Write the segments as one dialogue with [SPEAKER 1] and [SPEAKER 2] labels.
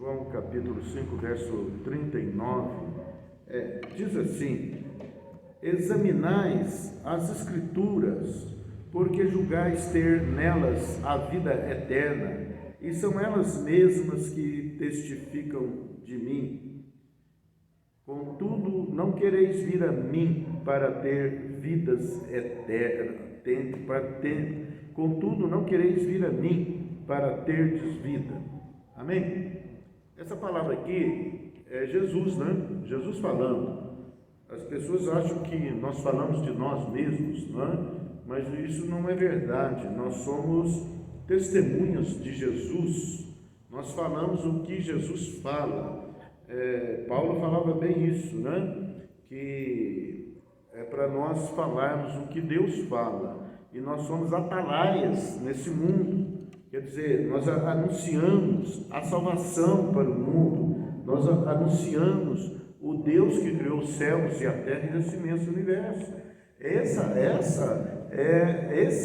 [SPEAKER 1] João capítulo 5, verso 39, diz assim: examinais as Escrituras, porque julgais ter nelas a vida eterna, e são elas mesmas que testificam de mim. Contudo, não quereis vir a mim para ter vidas eternas. Contudo, não quereis vir a mim para terdes vida. Amém? Essa palavra aqui é Jesus, né? Jesus falando. As pessoas acham que nós falamos de nós mesmos, né? Mas isso não é verdade. Nós somos testemunhas de Jesus. Nós falamos o que Jesus fala. Paulo falava bem isso, né? Que é para nós falarmos o que Deus fala. E nós somos atalaias nesse mundo. Quer dizer, nós anunciamos a salvação para o mundo. Nós anunciamos o Deus que criou os céus e a terra e esse imenso universo. Esse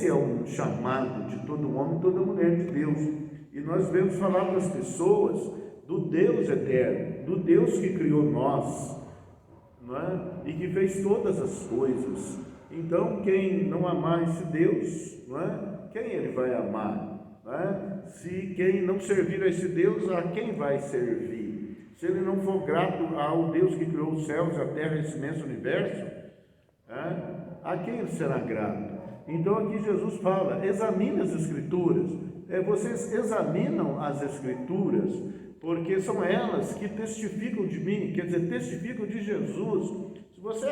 [SPEAKER 1] é um chamado de todo homem e toda mulher de Deus. E nós devemos falar para as pessoas do Deus eterno, do Deus que criou nós, não é? E que fez todas as coisas. Então, quem não amar esse Deus, não é? Quem ele vai amar? Não é? Se quem não servir a esse Deus, a quem vai servir? Se ele não for grato ao Deus que criou os céus, a terra e esse imenso universo, a quem ele será grato? Então aqui Jesus fala: examine as Escrituras. Vocês examinam as Escrituras, porque são elas que testificam de mim, quer dizer, testificam de Jesus. Se você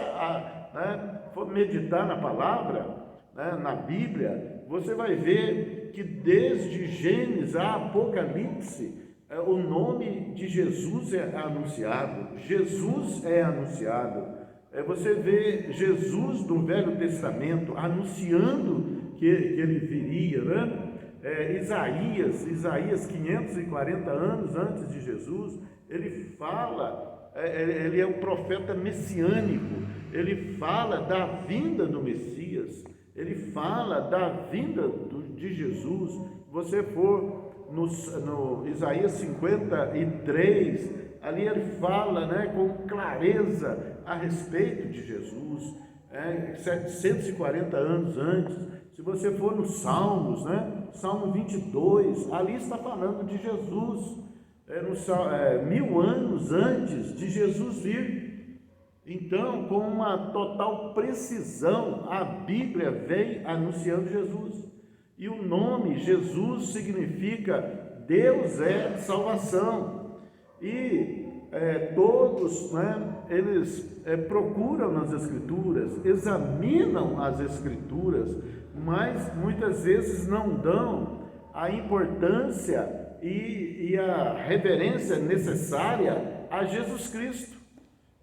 [SPEAKER 1] for meditar na palavra, na Bíblia, você vai ver que desde Gênesis a Apocalipse, o nome de Jesus é anunciado, Jesus é anunciado. Você vê Jesus no Velho Testamento anunciando que ele viria, né? Isaías 540 anos antes de Jesus, ele fala, ele é um profeta messiânico, ele fala da vinda do Messias, ele fala da vinda de Jesus. Se você for no Isaías 53, ali ele fala, né, com clareza a respeito de Jesus, 740 anos antes. Se você for nos Salmos, né, Salmo 22, ali está falando de Jesus, 1000 anos antes de Jesus vir. Então, com uma total precisão, a Bíblia vem anunciando Jesus. E o nome Jesus significa Deus é salvação. E todos, né, eles procuram nas Escrituras, examinam as Escrituras, mas muitas vezes não dão a importância e a reverência necessária a Jesus Cristo.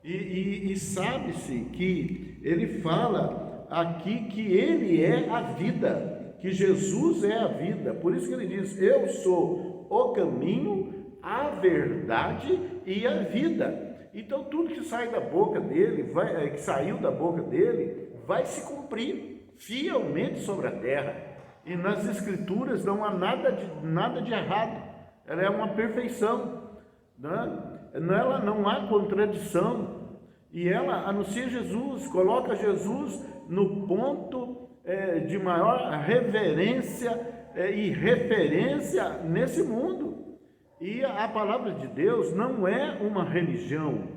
[SPEAKER 1] E sabe-se que ele fala aqui que ele é a vida, que Jesus é a vida. Por isso que ele diz: eu sou o caminho, a verdade e a vida. Então tudo que sai da boca dele, que saiu da boca dele, vai se cumprir fielmente sobre a terra. E nas Escrituras não há nada de errado. Ela é uma perfeição, né? Nela não há contradição. E ela anuncia Jesus, coloca Jesus no ponto de maior reverência e referência nesse mundo. E a palavra de Deus não é uma religião,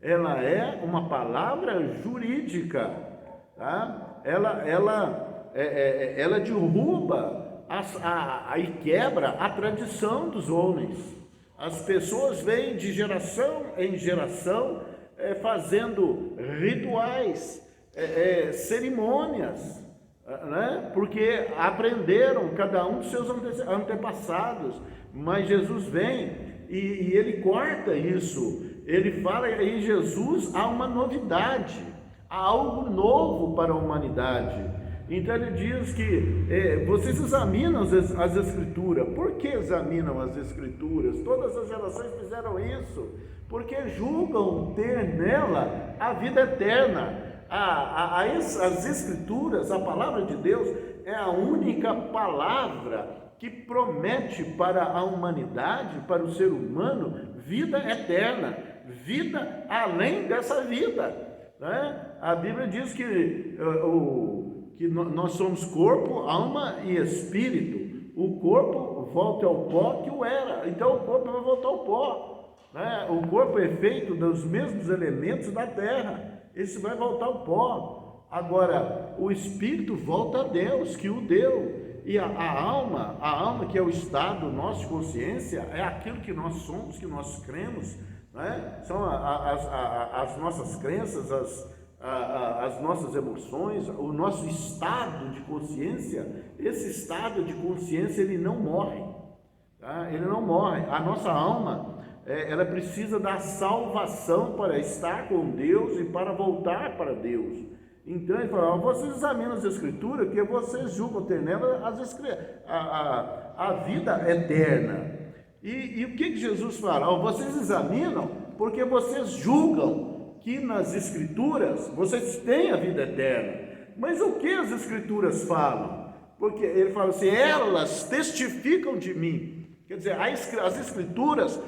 [SPEAKER 1] ela é uma palavra jurídica, tá? Ela derruba e quebra a tradição dos homens. As pessoas vêm de geração em geração fazendo rituais, cerimônias, né? Porque aprenderam cada um dos seus antepassados. Mas Jesus vem e ele corta isso. Ele fala em Jesus há uma novidade, há algo novo para a humanidade. Então ele diz que vocês examinam as Escrituras. Por que examinam as Escrituras? Todas as gerações fizeram isso, porque julgam ter nela a vida eterna. As Escrituras, a palavra de Deus, é a única palavra que promete para a humanidade, para o ser humano, vida eterna, vida além dessa vida, né? A Bíblia diz que nós somos corpo, alma e espírito. O corpo volta ao pó que o era, então o corpo vai voltar ao pó, né? O corpo é feito dos mesmos elementos da terra, esse vai voltar ao pó. Agora, o espírito volta a Deus, que o deu. E a alma que é o estado nosso de consciência, é aquilo que nós somos, que nós cremos, né? São as nossas crenças, as nossas emoções, o nosso estado de consciência. Esse estado de consciência, ele não morre, tá? Ele não morre. A nossa alma, ela precisa da salvação para estar com Deus e para voltar para Deus. Então ele fala: vocês examinam as Escrituras, que vocês julgam ter nela a vida eterna. E o que Jesus fala? Vocês examinam porque vocês julgam que nas Escrituras vocês têm a vida eterna. Mas o que as Escrituras falam? Porque ele fala assim: elas testificam de mim. Quer dizer, as Escrituras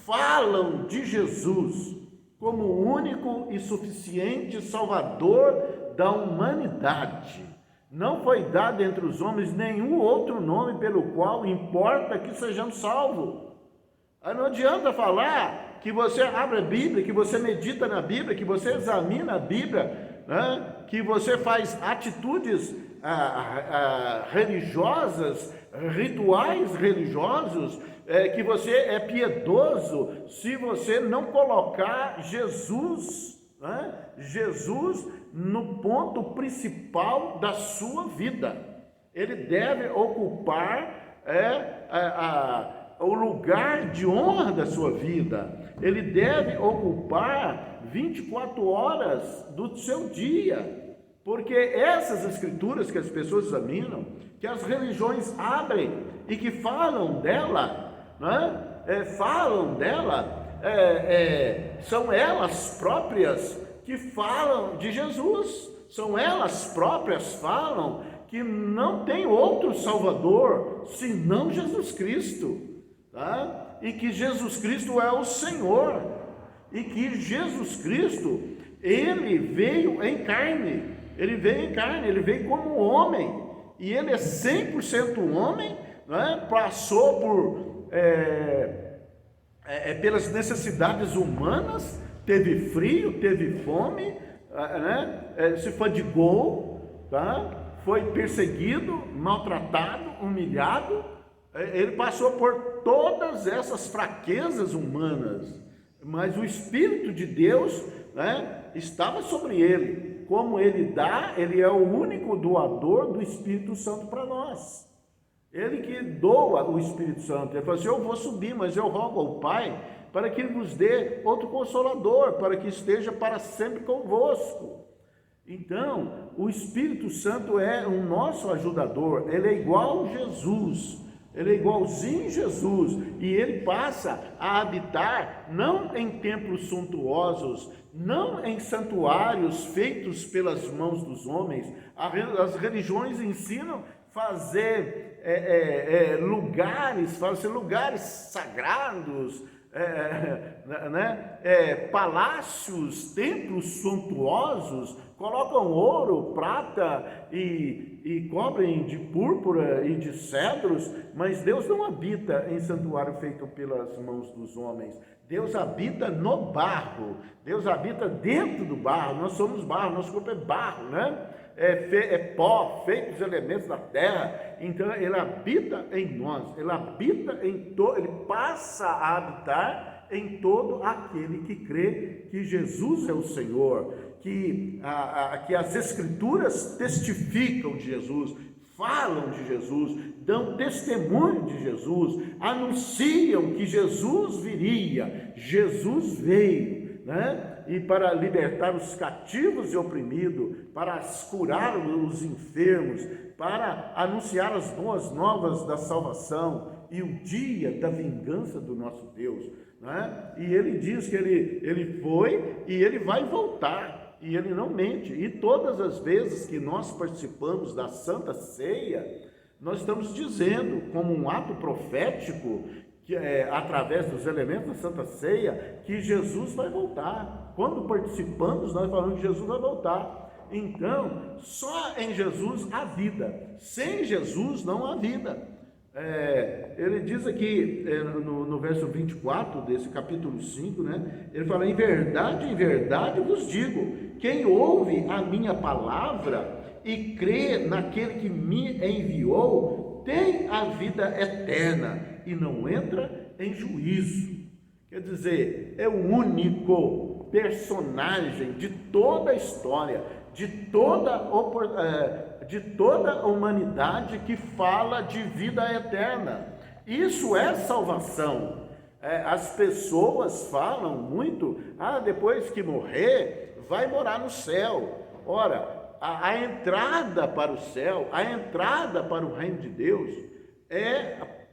[SPEAKER 1] falam de Jesus como o único e suficiente Salvador da humanidade. Não foi dado entre os homens nenhum outro nome pelo qual importa que sejamos salvos. Aí não adianta falar que você abre a Bíblia, que você medita na Bíblia, que você examina a Bíblia, né? Que você faz atitudes religiosas, rituais religiosos, que você é piedoso, se você não colocar Jesus, né? Jesus no ponto principal da sua vida. Ele deve ocupar o lugar de honra da sua vida. Ele deve ocupar 24 horas do seu dia, porque essas Escrituras que as pessoas examinam, que as religiões abrem e que falam dela, né? São elas próprias que falam de Jesus, são elas próprias falam que não tem outro Salvador senão Jesus Cristo, tá? E que Jesus Cristo é o Senhor, e que Jesus Cristo, ele veio em carne, ele veio como homem, e ele é 100% homem, né? Passou pelas necessidades humanas, teve frio, teve fome, né? Se fadigou, tá? Foi perseguido, maltratado, humilhado. Ele passou por todas essas fraquezas humanas, mas o Espírito de Deus, né, estava sobre ele. Como ele dá, ele é o único doador do Espírito Santo para nós. Ele que doa o Espírito Santo. Ele falou assim: eu vou subir, mas eu rogo ao Pai para que Ele vos dê outro Consolador, para que esteja para sempre convosco. Então, o Espírito Santo é o nosso ajudador. Ele é igual a Jesus, ele é igualzinho a Jesus, e ele passa a habitar não em templos suntuosos, não em santuários feitos pelas mãos dos homens. As religiões ensinam fazer lugares sagrados, palácios, templos suntuosos, colocam ouro, prata e cobrem de púrpura e de cedros, mas Deus não habita em santuário feito pelas mãos dos homens. Deus habita no barro, Deus habita dentro do barro. Nós somos barro, nosso corpo é barro, né? É pó, feito dos elementos da terra. Então ele habita em nós, ele passa a habitar em todo aquele que crê que Jesus é o Senhor, que as Escrituras testificam de Jesus, falam de Jesus, dão testemunho de Jesus, anunciam que Jesus viria. Jesus veio, né? E para libertar os cativos e oprimidos, para curar os enfermos, para anunciar as boas novas da salvação e o dia da vingança do nosso Deus, né? E ele diz que ele foi e ele vai voltar, e ele não mente. E todas as vezes que nós participamos da Santa Ceia, Nós estamos dizendo, como um ato profético, que através dos elementos da Santa Ceia, que Jesus vai voltar. Quando participamos, nós falamos que Jesus vai voltar. Então, só em Jesus há vida. Sem Jesus não há vida. Ele diz aqui no verso 24 desse capítulo 5, né? Ele fala: em verdade vos digo, quem ouve a minha palavra e crê naquele que me enviou, tem a vida eterna e não entra em juízo. Quer dizer, é o único personagem de toda a história, de toda a humanidade que fala de vida eterna. Isso é salvação. As pessoas falam muito: depois que morrer, vai morar no céu. Ora, a entrada para o céu, a entrada para o reino de Deus,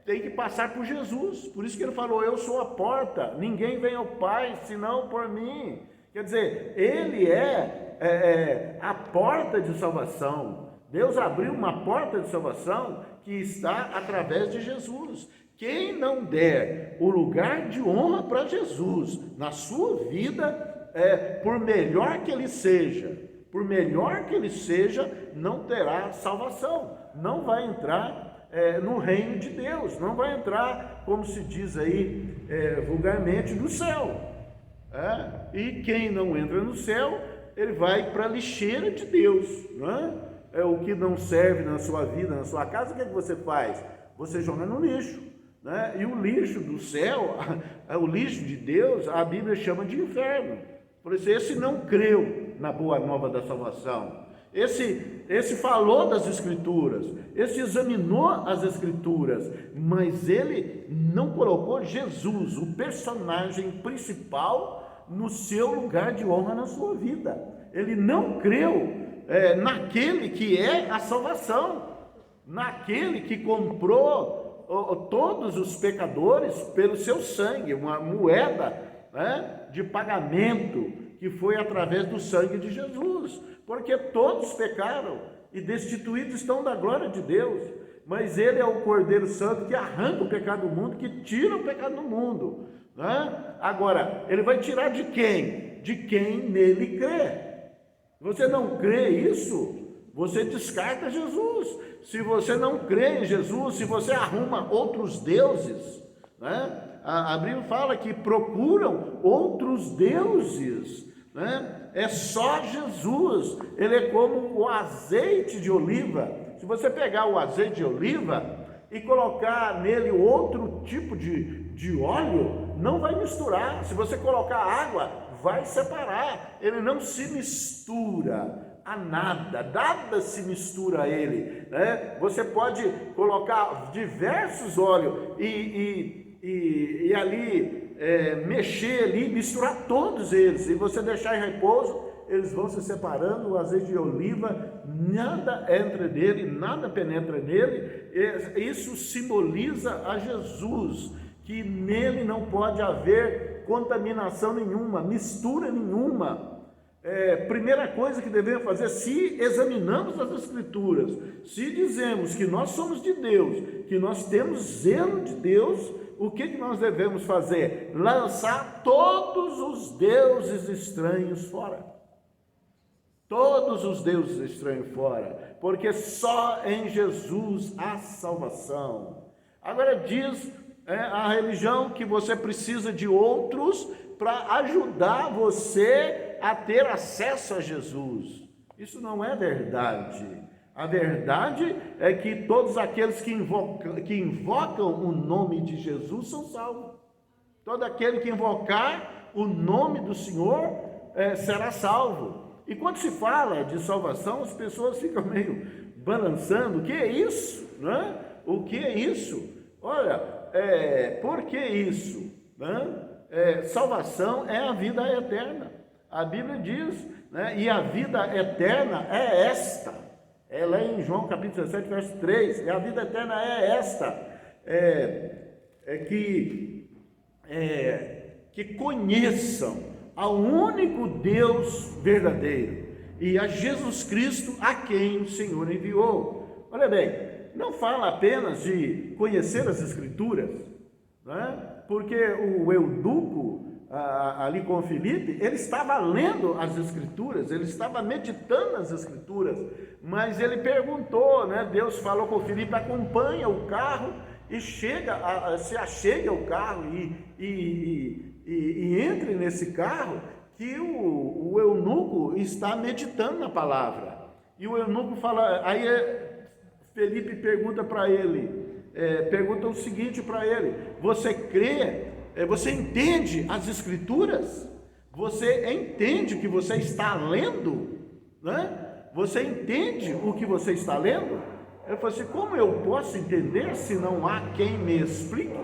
[SPEAKER 1] tem que passar por Jesus. Por isso que ele falou: eu sou a porta, ninguém vem ao Pai senão por mim. Quer dizer, ele é a porta de salvação. Deus abriu uma porta de salvação que está através de Jesus. Quem não der o lugar de honra para Jesus na sua vida, por melhor que ele seja, não terá salvação, não vai entrar no reino de Deus, não vai entrar, como se diz aí vulgarmente, no céu. E quem não entra no céu, ele vai para a lixeira de Deus, não é? O que não serve na sua vida, na sua casa, o que você faz? Você joga no lixo, né? E o lixo do céu, o lixo de Deus, a Bíblia chama de inferno. Por isso, esse não creu na boa nova da salvação. Esse falou das Escrituras, esse examinou as Escrituras, mas ele não colocou Jesus, o personagem principal, no seu lugar de honra na sua vida. Ele não creu naquele que é a salvação, naquele que comprou todos os pecadores pelo seu sangue, uma moeda, né, de pagamento, que foi através do sangue de Jesus, porque todos pecaram e destituídos estão da glória de Deus, mas ele é o Cordeiro Santo que arranca o pecado do mundo, que tira o pecado do mundo, né? Agora, ele vai tirar de quem? De quem nele crê. Você não crê isso, você descarta Jesus. Se você não crê em Jesus, se você arruma outros deuses, né? A Bíblia fala que procuram outros deuses, né? É só Jesus. Ele é como o azeite de oliva. Se você pegar o azeite de oliva e colocar nele outro tipo de óleo, não vai misturar. Se você colocar água, vai separar. Ele não se mistura a nada, nada se mistura a ele, né? Você pode colocar diversos óleos e ali mexer ali, misturar todos eles, e você deixar em repouso, eles vão se separando. O azeite de oliva, nada entra nele, nada penetra nele. Isso simboliza a Jesus, que nele não pode haver contaminação nenhuma, mistura nenhuma. Primeira coisa que devemos fazer, se examinamos as Escrituras, se dizemos que nós somos de Deus, que nós temos zelo de Deus, o que nós devemos fazer? Lançar todos os deuses estranhos fora. Todos os deuses estranhos fora, porque só em Jesus há salvação. Agora diz a religião que você precisa de outros para ajudar você a ter acesso a Jesus. Isso não é verdade. A verdade é que todos aqueles que invocam o nome de Jesus são salvos. Todo aquele que invocar o nome do Senhor será salvo. E quando se fala de salvação, as pessoas ficam meio balançando. O que é isso? Né? O que é isso? Olha, por que isso? Né? Salvação é a vida eterna. A Bíblia diz, né? E a vida eterna é esta. Ela é em João capítulo 17, verso 3. E a vida eterna é esta. Que conheçam ao único Deus verdadeiro e a Jesus Cristo, a quem o Senhor enviou. Olha bem, não fala apenas de conhecer as Escrituras, né? Porque o eunuco, ali com Filipe, ele estava lendo as Escrituras, ele estava meditando nas Escrituras, mas ele perguntou, né? Deus falou com Filipe: acompanha o carro e se achegue ao carro e entre nesse carro, que o eunuco está meditando na palavra. E o eunuco fala, aí Felipe pergunta para ele, pergunta o seguinte para ele: você crê, você entende as Escrituras? Você entende o que você está lendo? Né? Você entende o que você está lendo? Ele falou assim: como eu posso entender se não há quem me explique?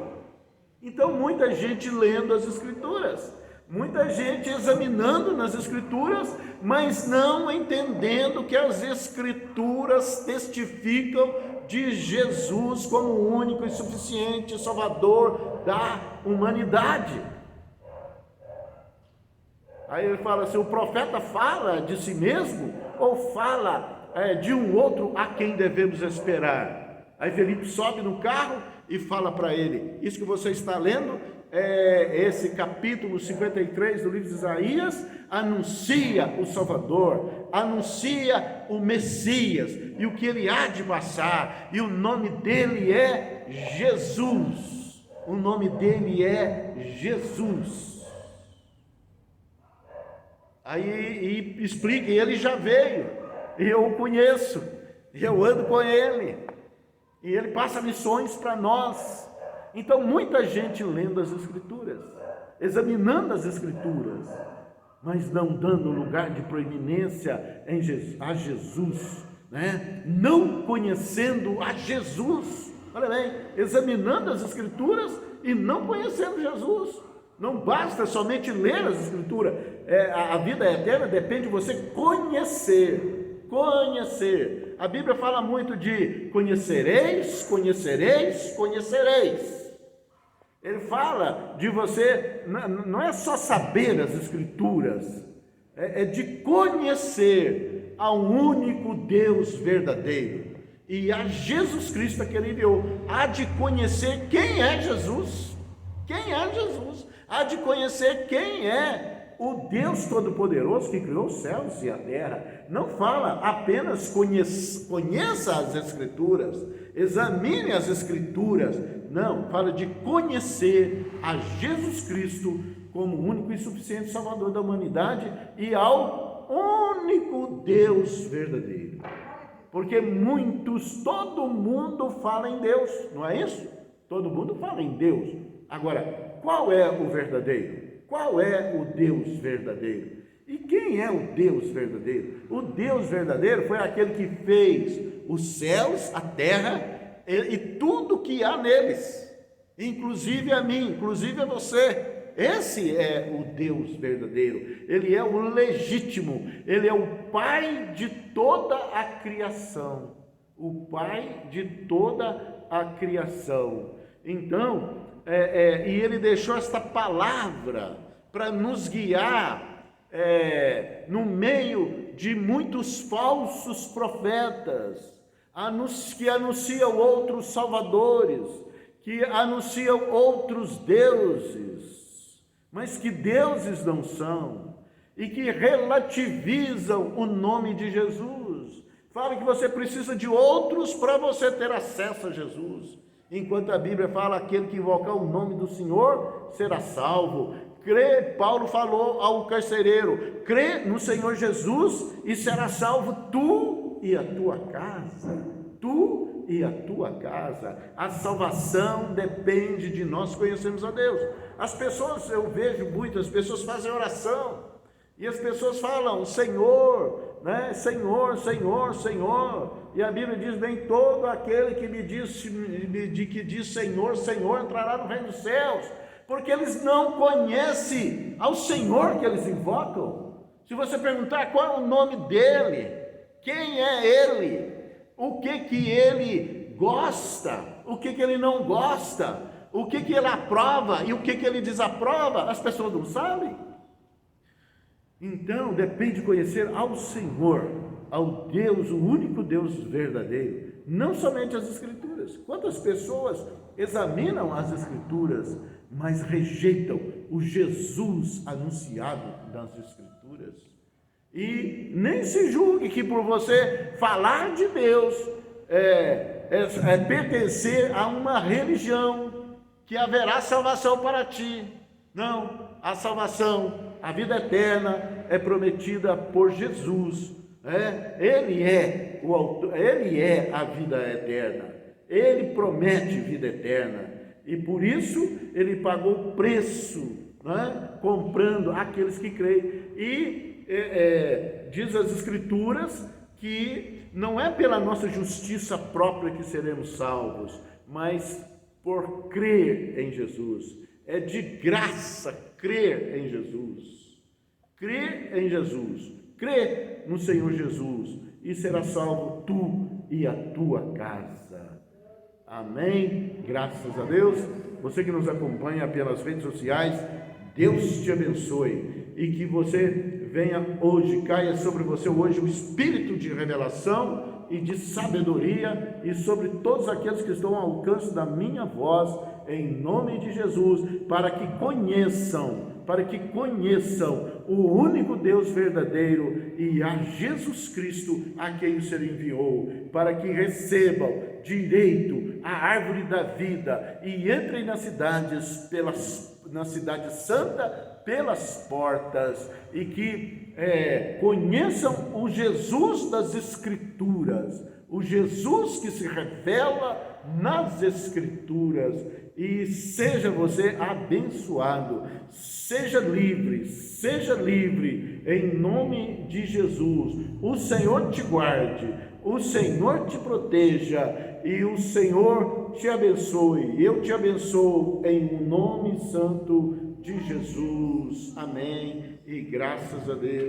[SPEAKER 1] Então, muita gente lendo as Escrituras, muita gente examinando nas Escrituras, mas não entendendo que as Escrituras testificam de Jesus como o único e suficiente Salvador da humanidade. Aí ele fala assim: o profeta fala de si mesmo ou fala de um outro a quem devemos esperar? Aí Felipe sobe no carro e fala para ele: isso que você está lendo, esse capítulo 53 do livro de Isaías, anuncia o Salvador, anuncia o Messias, e o que ele há de passar, e o nome dele é Jesus, o nome dele é Jesus. Aí explica, e ele já veio, e eu o conheço, e eu ando com ele, e ele passa lições para nós. Então, muita gente lendo as Escrituras, examinando as Escrituras, mas não dando lugar de proeminência a Jesus, né? Não conhecendo a Jesus. Olha bem, examinando as Escrituras e não conhecendo Jesus. Não basta somente ler as Escrituras. A vida eterna depende de você conhecer. Conhecer. A Bíblia fala muito de conhecereis, conhecereis, conhecereis. Ele fala de você, não é só saber as Escrituras, é de conhecer ao único Deus verdadeiro e a Jesus Cristo que ele enviou. Há de conhecer quem é Jesus. Quem é Jesus? Há de conhecer quem é o Deus Todo-Poderoso que criou os céus e a terra. Não fala apenas conheça as Escrituras, examine as Escrituras. Não, fala de conhecer a Jesus Cristo como o único e suficiente Salvador da humanidade e ao único Deus verdadeiro. Porque todo mundo fala em Deus, não é isso? Todo mundo fala em Deus. Agora, qual é o verdadeiro? Qual é o Deus verdadeiro? E quem é o Deus verdadeiro? O Deus verdadeiro foi aquele que fez os céus, a terra e tudo que há neles, inclusive a mim, inclusive a você. Esse é o Deus verdadeiro. Ele é o legítimo, ele é o Pai de toda a criação. O Pai de toda a criação. Então, e ele deixou esta palavra para nos guiar no meio de muitos falsos profetas, que anunciam outros salvadores, que anunciam outros deuses, mas que deuses não são, e que relativizam o nome de Jesus. Fala que você precisa de outros para você ter acesso a Jesus. Enquanto a Bíblia fala: aquele que invocar o nome do Senhor será salvo. Paulo falou ao carcereiro: crê no Senhor Jesus e será salvo tu e a tua casa. Tu e a tua casa. A salvação depende de nós conhecermos a Deus. As pessoas, eu vejo muitas pessoas fazem oração e as pessoas falam: Senhor, né? Senhor, Senhor, Senhor. E a Bíblia diz: bem, todo aquele que que diz Senhor, Senhor, entrará no reino dos céus. Porque eles não conhecem ao Senhor que eles invocam. Se você perguntar qual é o nome dele, quem é ele, o que ele gosta, o que ele não gosta, o que ele aprova e o que ele desaprova, as pessoas não sabem. Então, depende de conhecer ao Senhor, ao Deus, o único Deus verdadeiro, não somente as Escrituras. Quantas pessoas examinam as Escrituras, mas rejeitam o Jesus anunciado nas Escrituras? E nem se julgue que por você falar de Deus, pertencer a uma religião, que haverá salvação para ti. Não, a salvação, a vida eterna é prometida por Jesus. Ele é o autor, Ele é a vida eterna, Ele promete vida eterna, e por isso Ele pagou o preço, comprando aqueles que creem. E diz as Escrituras que não é pela nossa justiça própria que seremos salvos, mas por crer em Jesus. É de graça crer em Jesus. Crer em Jesus. Crê no Senhor Jesus e será salvo tu e a tua casa. Amém? Graças a Deus. Você que nos acompanha pelas redes sociais, Deus te abençoe e que você venha hoje, caia sobre você hoje o espírito de revelação e de sabedoria e sobre todos aqueles que estão ao alcance da minha voz, em nome de Jesus, para que conheçam o único Deus verdadeiro e a Jesus Cristo a quem o Senhor enviou, para que recebam direito à árvore da vida e entrem nas cidades, na cidade santa, pelas portas, e que conheçam o Jesus das Escrituras, o Jesus que se revela nas Escrituras, e seja você abençoado, seja livre, em nome de Jesus. O Senhor te guarde, o Senhor te proteja e o Senhor te abençoe. Eu te abençoo em nome santo de Jesus. Amém. E graças a Deus.